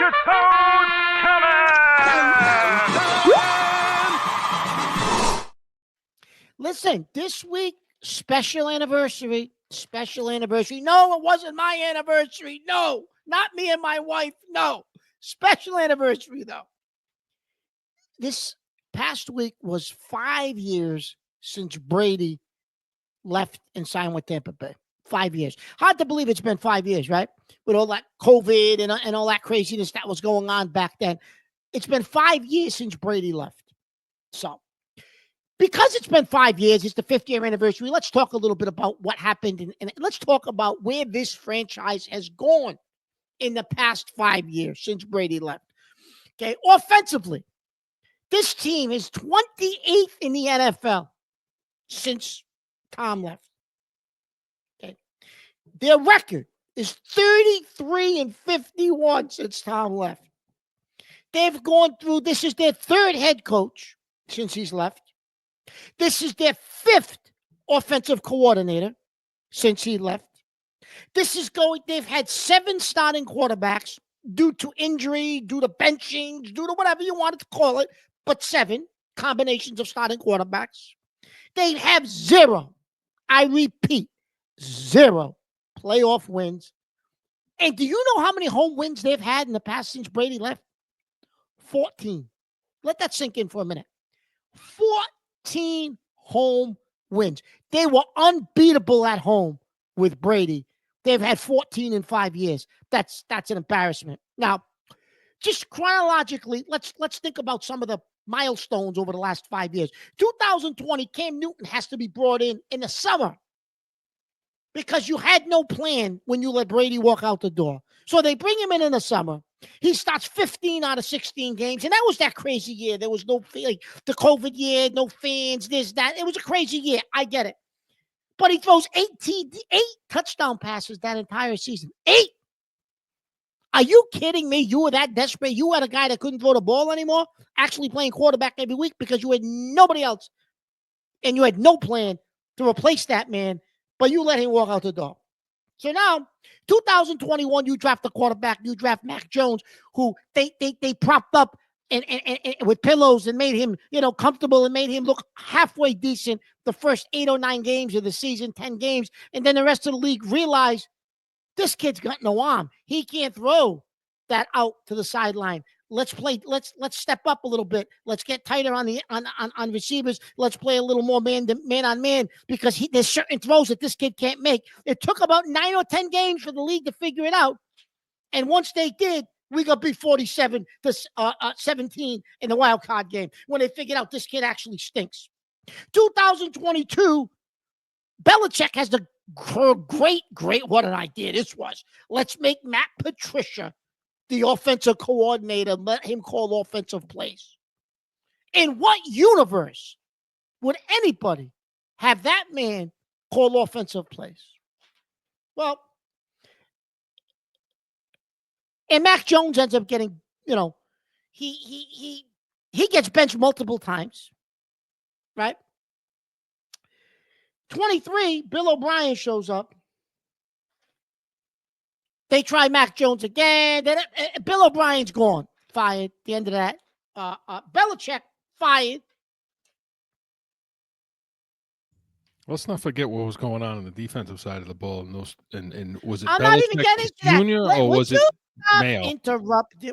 Catone Listen, this week, special anniversary. No, it wasn't my anniversary. No, not me and my wife. No, special anniversary, though. This past week was 5 years since Brady left and signed with Tampa Bay. 5 years. Hard to believe it's been 5 years, right? With all that COVID and all that craziness that was going on back then. It's been 5 years since Brady left. So, because it's been 5 years, it's the 5th-year anniversary, let's talk a little bit about what happened, and let's talk about where this franchise has gone in the past 5 years since Brady left. Okay, offensively, this team is 28th in the NFL since Tom left. Okay, their record is 33-51 since Tom left. They've gone through, this is their 3rd head coach since he's left. This is their 5th offensive coordinator since he left. They've had 7 starting quarterbacks due to injury, due to benching, due to whatever you wanted to call it, but 7 combinations of starting quarterbacks. They have 0, I repeat, 0 playoff wins. And do you know how many home wins they've had in the past since Brady left? 14. Let that sink in for a minute. 14 home wins. They were unbeatable at home with Brady. They've had 14 in 5 years. That's an embarrassment. Now, just chronologically, let's think about some of the milestones over the last 5 years. 2020, Cam Newton has to be brought in the summer because you had no plan when you let Brady walk out the door. So they bring him in the summer. He starts 15 out of 16 games, and that was that crazy year. There was no, like, the COVID year, no fans, this, that. It was a crazy year. I get it. But he throws 8 touchdown passes that entire season. 8. Are you kidding me? You were that desperate? You had a guy that couldn't throw the ball anymore, actually playing quarterback every week because you had nobody else, and you had no plan to replace that man, but you let him walk out the door. So now, 2021, you draft the quarterback. You draft Mac Jones, who they propped up and with pillows and made him, comfortable and made him look halfway decent the first 8 or 9 games of the season, 10 games. And then the rest of the league realized this kid's got no arm. He can't throw that out to the sideline. Let's step up a little bit. Let's get tighter on receivers. Let's play a little more man on man because there's certain throws that this kid can't make. It took about 9 or 10 games for the league to figure it out. And once they did, we got beat 47-17 in the wild card game when they figured out this kid actually stinks. 2022, Belichick has the great, what an idea this was. Let's make Matt Patricia the offensive coordinator, let him call offensive plays. In what universe would anybody have that man call offensive plays? Well, and Mac Jones ends up getting, he gets benched multiple times, right? 23, Bill O'Brien shows up. They try Mac Jones again. Then Bill O'Brien's gone, fired. At the end of that, Belichick fired. Let's not forget what was going on the defensive side of the ball. And was it I'm Belichick not even getting to that. Jr. or was it Mayo?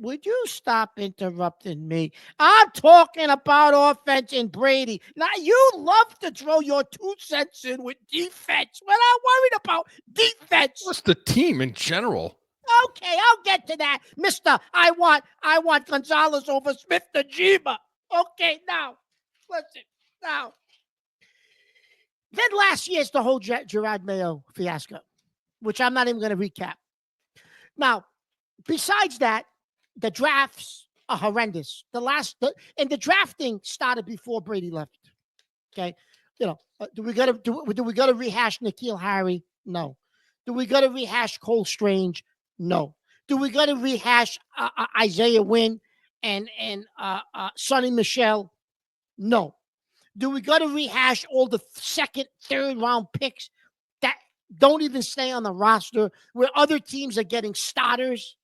Would you stop interrupting me? I'm talking about offense and Brady. Now, you love to throw your 2 cents in with defense. We're not worried about defense. What's the team in general? Okay, I'll get to that, Mister. I want Gonzalez over Smith-Njigba. Okay, now, listen, now. Then last year's the whole Gerard Mayo fiasco, which I'm not even going to recap. Now, besides that, the drafts are horrendous. And the drafting started before Brady left. Okay, do we got to rehash N'Keal Harry? No. Do we got to rehash Cole Strange? No. Do we got to rehash Isaiah Wynn and Sonny Michel? No. Do we got to rehash all the 2nd, 3rd round picks that don't even stay on the roster, where other teams are getting starters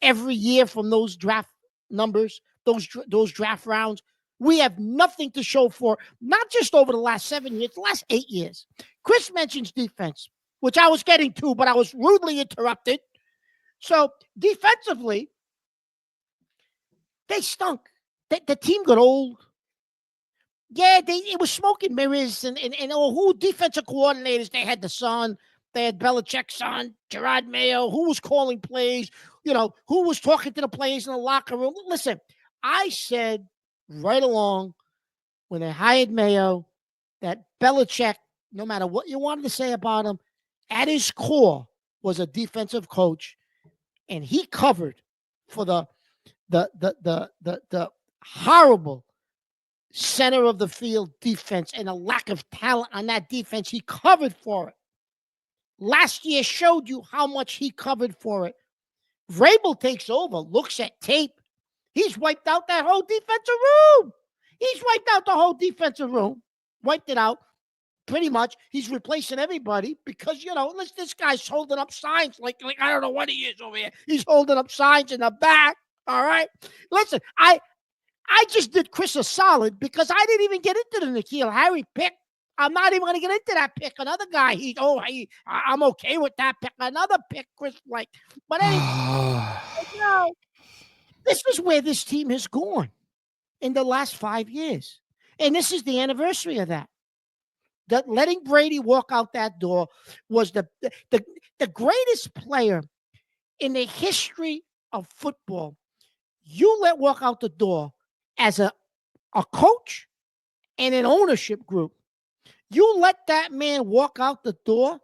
every year from those draft numbers, those draft rounds. We have nothing to show for, not just over the last 7 years, the last 8 years. Chris mentions defense, which I was getting to, but I was rudely interrupted. So defensively, they stunk. The team got old. Yeah, it was smoke and mirrors, and who defensive coordinators they had? The son, they had Belichick's son, Gerard Mayo, who was calling plays, who was talking to the players in the locker room. Listen, I said right along when they hired Mayo that Belichick, no matter what you wanted to say about him, at his core was a defensive coach, and he covered for the horrible center of the field defense and a lack of talent on that defense. He covered for it. Last year showed you how much he covered for it. Vrabel takes over, looks at tape. He's wiped out that whole defensive room. He's wiped out the whole defensive room. Wiped it out. Pretty much. He's replacing everybody because, this guy's holding up signs like I don't know what he is over here. He's holding up signs in the back. All right. Listen, I just did Chris a solid because I didn't even get into the N'Keal Harry pick. I'm not even going to get into that pick. Another guy, I'm okay with that pick. Another pick, Chris, but anyway, this is where this team has gone in the last 5 years. And this is the anniversary of that. That letting Brady walk out that door was the greatest player in the history of football. You let walk out the door as a coach and an ownership group. You let that man walk out the door.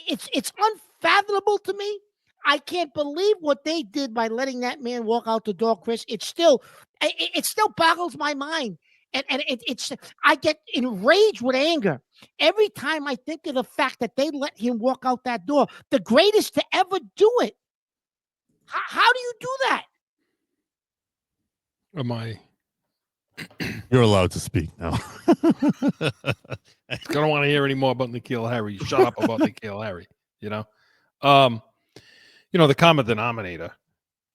It's unfathomable to me. I can't believe what they did by letting that man walk out the door, Chris. It still boggles my mind. And I get enraged with anger every time I think of the fact that they let him walk out that door. The greatest to ever do it. How do you do that? Am I? You're allowed to speak now. I don't want to hear any more about N'Keal Harry. Shut up about N'Keal Harry. The common denominator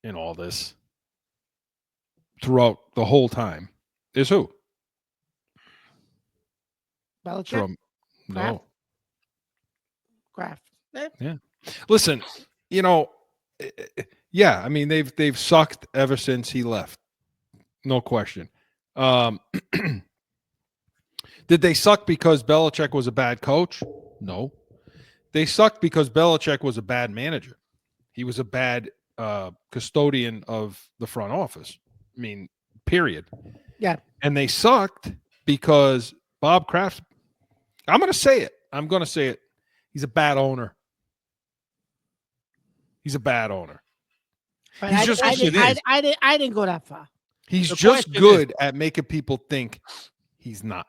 in all this throughout the whole time is who? Belichick? No. Kraft. Yeah. Listen, yeah, I mean they've sucked ever since he left. No question. Did they suck because Belichick was a bad coach? No. They sucked because Belichick was a bad manager. He was a bad custodian of the front office. I mean, period. Yeah. And they sucked because Bob Kraft, I'm going to say it. He's a bad owner. He's a bad owner. But I didn't go that far. He's just good at making people think he's not.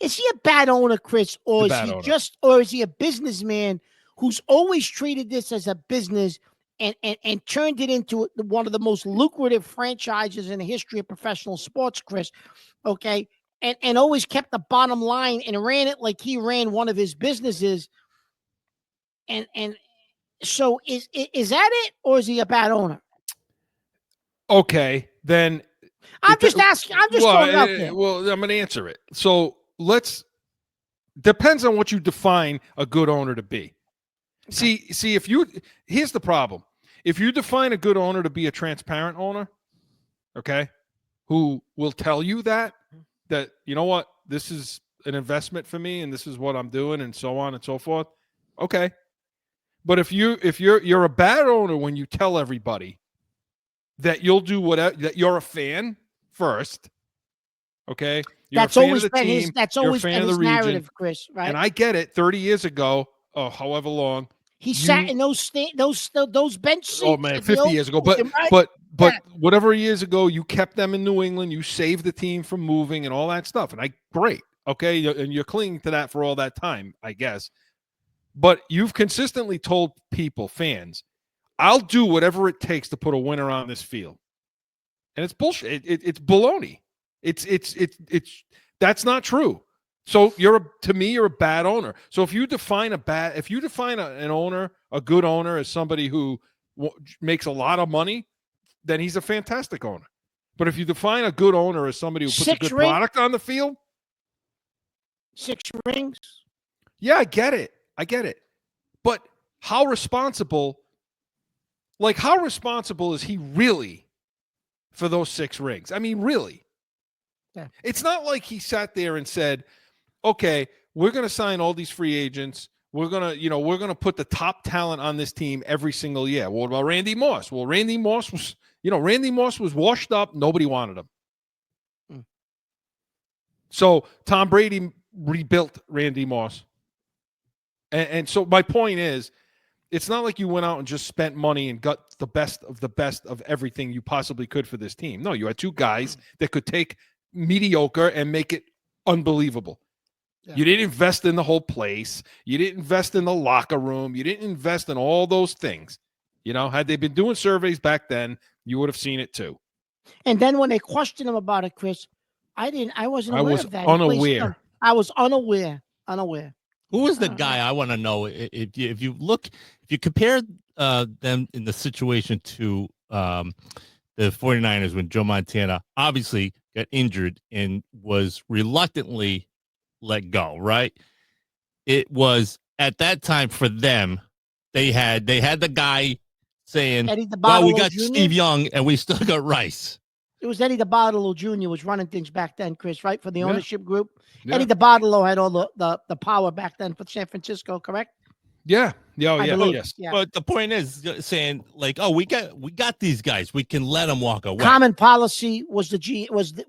Is he a bad owner, Chris, or is he a businessman who's always treated this as a business and turned it into one of the most lucrative franchises in the history of professional sports, Chris? Okay, and always kept the bottom line and ran it like he ran one of his businesses. And so is that it, or is he a bad owner? Okay, then I'm just asking. I'm just throwing it out there. Well, I'm going to answer it. So depends on what you define a good owner to be. Okay. See, here's the problem. If you define a good owner to be a transparent owner, okay, who will tell you that you know what, this is an investment for me and this is what I'm doing and so on and so forth. Okay. But if you're a bad owner when you tell everybody that you'll do whatever, that you're a fan first, okay? That's always been his narrative, Chris, right? And I get it. 30 years ago, or however long, he sat in those bench seats. Oh man, 50 years ago. But whatever years ago, you kept them in New England. You saved the team from moving and all that stuff. And great, okay, and you're clinging to that for all that time, I guess. But you've consistently told people, fans, I'll do whatever it takes to put a winner on this field. And it's bullshit. It's baloney. It's that's not true. So to me, you're a bad owner. So if you define an owner, a good owner, as somebody who makes a lot of money, then he's a fantastic owner. But if you define a good owner as somebody who puts a good product on the field, 6 rings. yeah, I get it. But how responsible is he really for those 6 rings? I mean, really? Yeah. It's not like he sat there and said, okay, we're going to sign all these free agents. We're going to put the top talent on this team every single year. What about Randy Moss? Well, Randy Moss was washed up. Nobody wanted him. So Tom Brady rebuilt Randy Moss. And so my point is, it's not like you went out and just spent money and got the best of everything you possibly could for this team. No, you had 2 guys that could take mediocre and make it unbelievable. Yeah. You didn't invest in the whole place. You didn't invest in the locker room. You didn't invest in all those things. Had they been doing surveys back then, you would have seen it too. And then when they questioned him about it, Chris, I wasn't aware of that. Unaware. I was unaware. Who was the guy? I want to know if you compare them in the situation to the 49ers when Joe Montana obviously got injured and was reluctantly let go, right? It was at that time for them, they had the guy saying, well, we got Jr. Steve Young and we still got Rice. It was Eddie DiBartolo Jr. was running things back then, Chris, right? For the ownership group. Yeah. Eddie DiBartolo had all the power back then for San Francisco, correct? Yeah. Yes. Yeah. But the point is saying like, oh, we got these guys. We can let them walk away. Common Policy was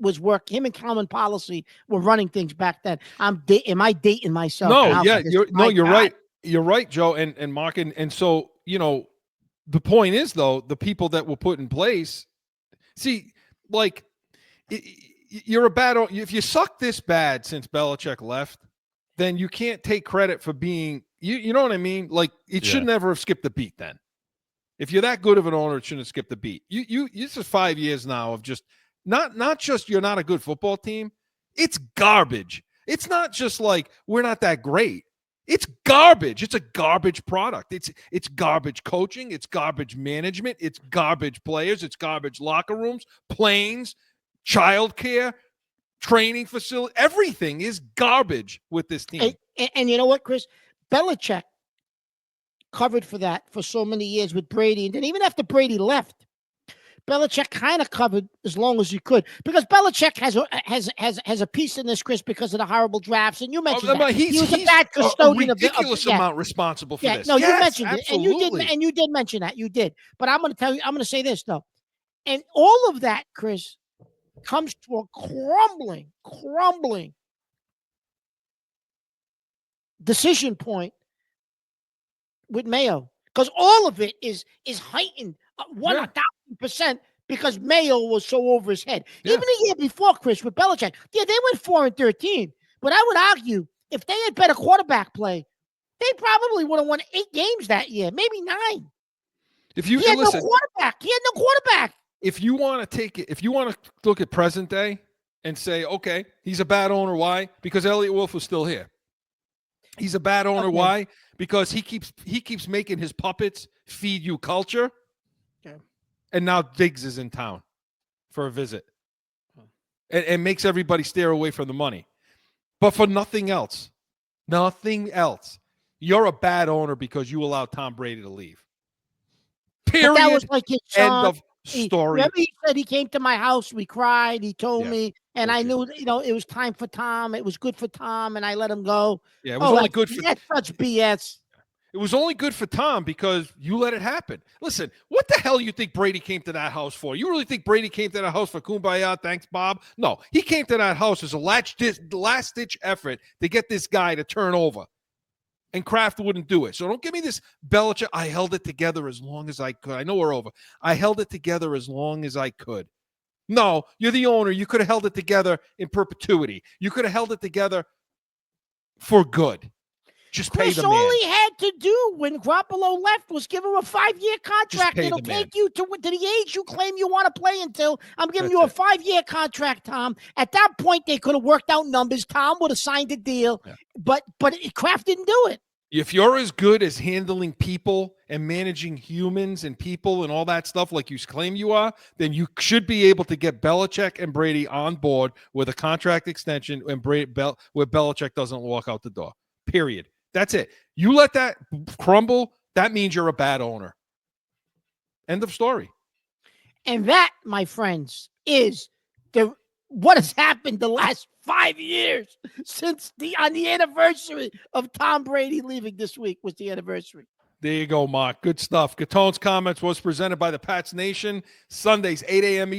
was work. Him and Common Policy were running things back then. Am I dating myself? No, yeah, you're right. You're right, Joe and Mark. And so, the point is though, the people that were put in place, see, like you're a bad. If you suck this bad since Belichick left, then you can't take credit for being. You know what I mean? Like it should never have skipped the beat. Then, if you're that good of an owner, it shouldn't have skipped the beat. This is 5 years now of just not just you're not a good football team. It's garbage. It's not just like we're not that great. It's garbage. It's a garbage product. It's garbage coaching. It's garbage management. It's garbage players. It's garbage locker rooms, planes, childcare, training facility. Everything is garbage with this team. And you know what, Chris? Belichick covered for that for so many years with Brady. And then even after Brady left, Belichick kind of covered as long as he could because Belichick has a piece in this, Chris, because of the horrible drafts. And you mentioned that. He was a bad custodian of ridiculous amount responsible for this. No, you mentioned absolutely. it, and you did mention that. You did. But I'm going to say this though, and all of that, Chris, comes to a crumbling decision point with Mayo because all of it is heightened 1,000% because Mayo was so over his head. Yeah. Even the year before, Chris, with Belichick, they went 4-13. But I would argue if they had better quarterback play, they probably would have won 8 games that year, maybe 9. He had no quarterback. If you want to look at present day and say, okay, he's a bad owner. Why? Because Elliott Wolf was still here. He's a bad owner. Okay. Why? Because he keeps making his puppets feed you culture. Okay. And now Diggs is in town for a visit. And makes everybody stare away from the money. But for nothing else. Nothing else. You're a bad owner because you allowed Tom Brady to leave. Period. But that was like his son. End of story. Remember he said he came to my house, we cried, he told me, and I knew, it was time for Tom. It was good for Tom, and I let him go. Yeah, it was only good for that's such BS. It was only good for Tom because you let it happen. Listen, what the hell you think Brady came to that house for? You really think Brady came to that house for kumbaya, thanks, Bob? No, he came to that house as a last-ditch effort to get this guy to turn over. And Kraft wouldn't do it. So don't give me this Belichick. I held it together as long as I could. I know we're over. I held it together as long as I could. No, you're the owner. You could have held it together in perpetuity. You could have held it together for good. Just pay Chris, the all man. he had to do when Garoppolo left was give him a 5-year contract. pay It'll the man. take you to the age you claim you want to play until. I'm giving That's you a it. 5-year contract, Tom. At that point, they could have worked out numbers. Tom would have signed a deal, but Kraft didn't do it. If you're as good as handling people and managing humans and people and all that stuff like you claim you are, then you should be able to get Belichick and Brady on board with a contract extension and where Belichick doesn't walk out the door. Period. That's it. You let that crumble, that means you're a bad owner. End of story. And that, my friends, is what has happened the last 5 years since on the anniversary of Tom Brady leaving. This week was the anniversary. There you go, Mark. Good stuff. Catone's Comments was presented by the Pats Nation. Sundays, 8 a.m.